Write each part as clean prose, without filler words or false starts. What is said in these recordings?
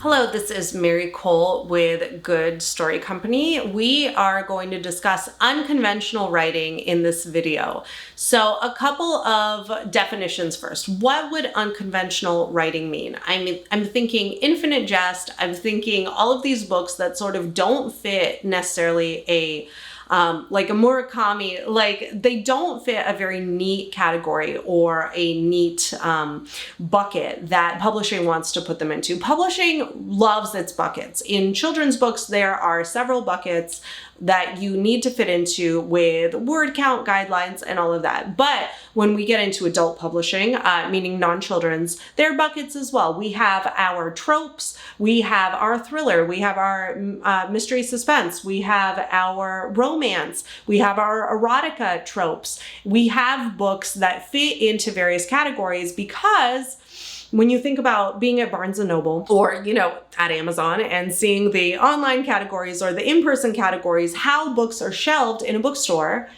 Hello, this is Mary Cole with Good Story Company. We are going to discuss unconventional writing in this video. So a couple of definitions first. What would unconventional writing mean? I'm thinking infinite jest. I'm thinking all of these books that sort of don't fit necessarily like a Murakami, like they don't fit a very neat category or a neat bucket that publishing wants to put them into. Publishing loves its buckets. In children's books, there are several buckets that you need to fit into with word count guidelines and all of that. But when we get into adult publishing, meaning non-children's, there are buckets as well. We have our tropes, we have our thriller, we have our mystery suspense, we have our romance, we have our erotica tropes. We have books that fit into various categories because when you think about being at Barnes & Noble or, at Amazon and seeing the online categories or the in-person categories, how books are shelved in a bookstore,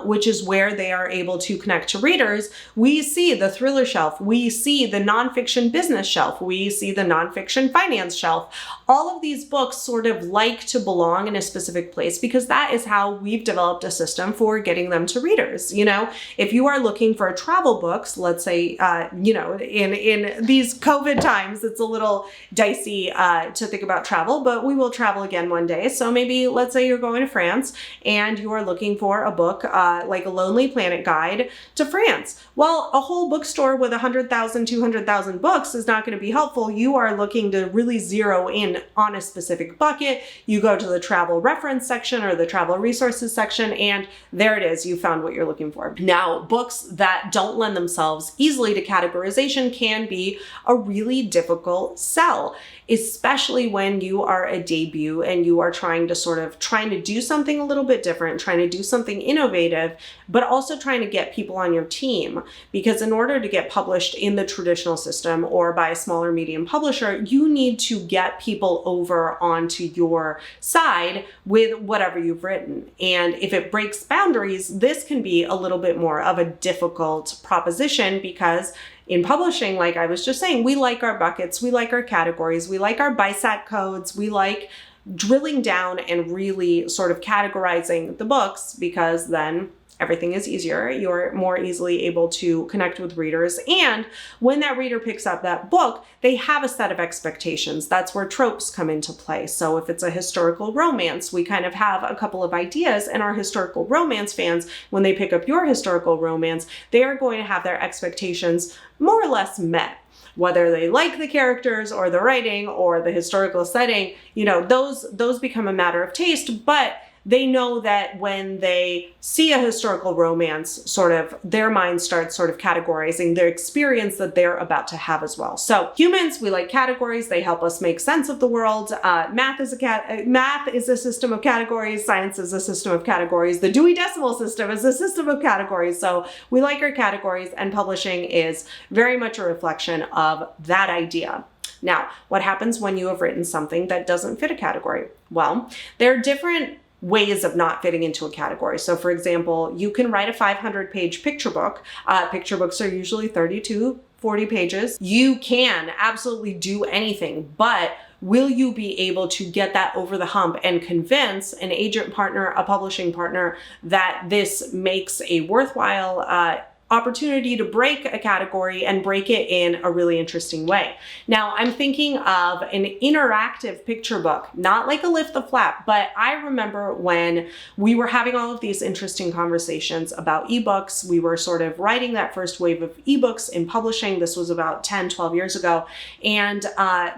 which is where they are able to connect to readers, we see the thriller shelf, we see the nonfiction business shelf, we see the nonfiction finance shelf. All of these books sort of like to belong in a specific place because that is how we've developed a system for getting them to readers. If you are looking for travel books, let's say, in these COVID times, it's a little dicey to think about travel, but we will travel again one day. So maybe let's say you're going to France and you are looking for a book like a Lonely Planet Guide to France. Well, a whole bookstore with 100,000, 200,000 books is not going to be helpful. You are looking to really zero in on a specific bucket. You go to the travel reference section or the travel resources section, and there it is. You found what you're looking for. Now, books that don't lend themselves easily to categorization can be a really difficult sell, especially when you are a debut and you are trying to do something a little bit different, trying to do something innovative, but also trying to get people on your team. Because in order to get published in the traditional system or by a smaller medium publisher, you need to get people over onto your side with whatever you've written. And if it breaks boundaries, this can be a little bit more of a difficult proposition because in publishing, like I was just saying, we like our buckets, we like our categories, we like our BISAC codes, we like drilling down and really sort of categorizing the books because then everything is easier. You're more easily able to connect with readers. And when that reader picks up that book, they have a set of expectations. That's where tropes come into play. So if it's a historical romance, we kind of have a couple of ideas, and our historical romance fans, when they pick up your historical romance, they are going to have their expectations more or less met. Whether they like the characters or the writing or the historical setting, those become a matter of taste, but they know that when they see a historical romance, their mind starts categorizing their experience that they're about to have as well. So humans, we like categories. They help us make sense of the world. Math is a system of categories. Science is a system of categories. The Dewey Decimal System is a system of categories. So we like our categories, and publishing is very much a reflection of that idea. Now, what happens when you have written something that doesn't fit a category? Well, there are different ways of not fitting into a category. So for example, you can write a 500-page picture book. Picture books are usually 30 to 40 pages. You can absolutely do anything, but will you be able to get that over the hump and convince an agent partner, a publishing partner, that this makes a worthwhile opportunity to break a category and break it in a really interesting way? Now, I'm thinking of an interactive picture book, not like a Lift the Flap, but I remember when we were having all of these interesting conversations about ebooks. We were sort of writing that first wave of ebooks in publishing. This was about 10, 12 years ago. And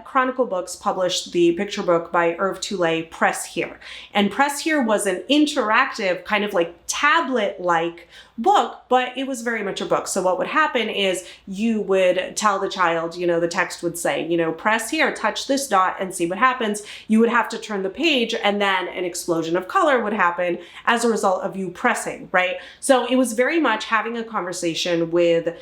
Chronicle Books published the picture book by Irv Toulay, Press Here. And Press Here was an interactive, kind of like tablet-like book, but it was very much a book. So what would happen is you would tell the child, the text would say, press here, touch this dot and see what happens. You would have to turn the page, and then an explosion of color would happen as a result of you pressing, right? So it was very much having a conversation with,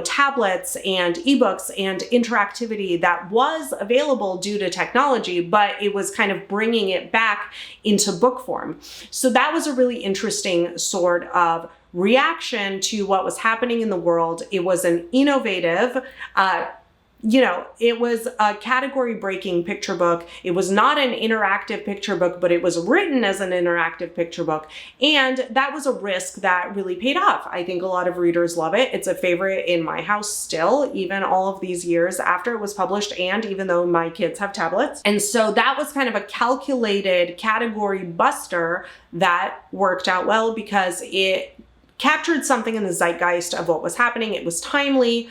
tablets and ebooks and interactivity that was available due to technology, but it was kind of bringing it back into book form. So that was a really interesting sort of reaction to what was happening in the world. It was an innovative, it was a category breaking picture book. It was not an interactive picture book, but it was written as an interactive picture book. And that was a risk that really paid off. I think a lot of readers love it. It's a favorite in my house still, even all of these years after it was published, and even though my kids have tablets. And so that was kind of a calculated category buster that worked out well because it captured something in the zeitgeist of what was happening. It was timely.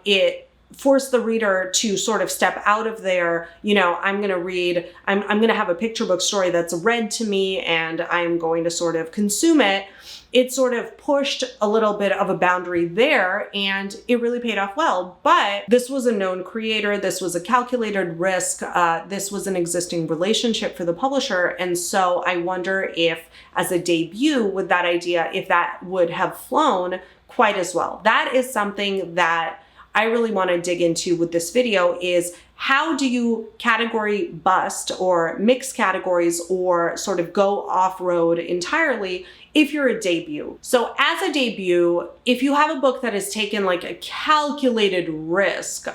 It force the reader to sort of step out of their, I'm going to have a picture book story that's read to me and I'm going to sort of consume it. It sort of pushed a little bit of a boundary there and it really paid off well. But this was a known creator. This was a calculated risk. This was an existing relationship for the publisher. And so I wonder if as a debut with that idea, if that would have flown quite as well. That is something that I really want to dig into with this video is how do you category bust or mix categories or sort of go off-road entirely if you're a debut. So as a debut, if you have a book that has taken like a calculated risk,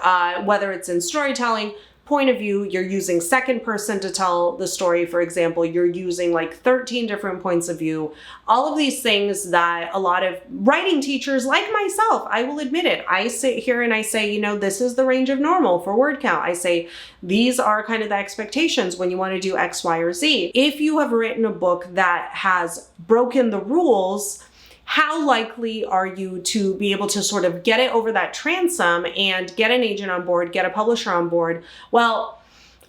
whether it's in storytelling, point of view, you're using second person to tell the story, for example, you're using like 13 different points of view, all of these things that a lot of writing teachers like myself, I will admit it, I sit here and I say, this is the range of normal for word count. I say, these are kind of the expectations when you want to do X, Y, or Z. If you have written a book that has broken the rules, how likely are you to be able to sort of get it over that transom and get an agent on board, get a publisher on board? Well,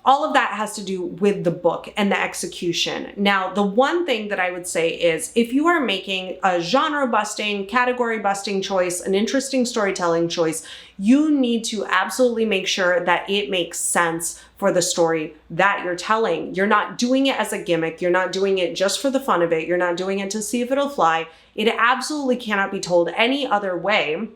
all of that has to do with the book and the execution. Now, the one thing that I would say is if you are making a genre busting, category busting choice, an interesting storytelling choice, you need to absolutely make sure that it makes sense for the story that you're telling. You're not doing it as a gimmick. You're not doing it just for the fun of it. You're not doing it to see if it'll fly. It absolutely cannot be told any other way.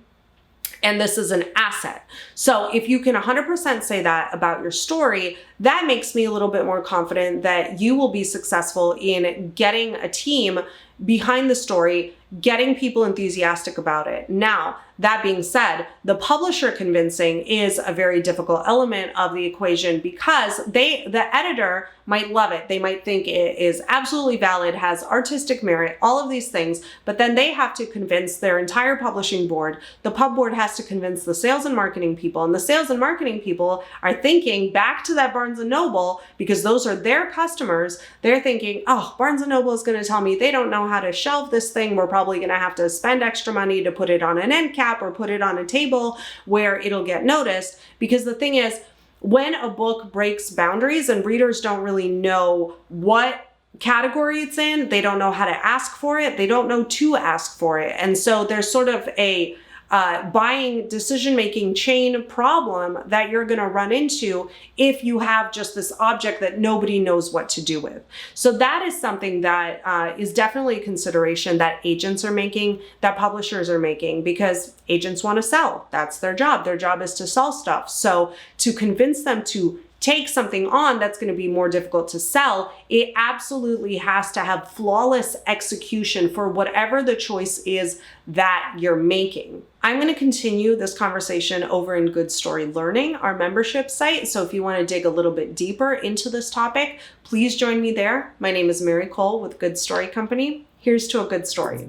And this is an asset. So if you can 100% say that about your story, that makes me a little bit more confident that you will be successful in getting a team behind the story, getting people enthusiastic about it. Now, that being said, the publisher convincing is a very difficult element of the equation because the editor might love it. They might think it is absolutely valid, has artistic merit, all of these things, but then they have to convince their entire publishing board. The pub board has to convince the sales and marketing people, and the sales and marketing people are thinking back to that Barnes & Noble because those are their customers. They're thinking, oh, Barnes & Noble is going to tell me they don't know how to shelve this thing. We're probably going to have to spend extra money to put it on an end cap or put it on a table where it'll get noticed. Because the thing is, when a book breaks boundaries and readers don't really know what category it's in, they don't know how to ask for it, they don't know to ask for it. And so there's sort of a buying decision-making chain problem that you're going to run into if you have just this object that nobody knows what to do with. So that is something that is definitely a consideration that agents are making, that publishers are making, because agents want to sell. That's their job. Their job is to sell stuff. So to convince them to take something on that's going to be more difficult to sell, it absolutely has to have flawless execution for whatever the choice is that you're making. I'm going to continue this conversation over in Good Story Learning, our membership site. So if you want to dig a little bit deeper into this topic, please join me there. My name is Mary Cole with Good Story Company. Here's to a good story.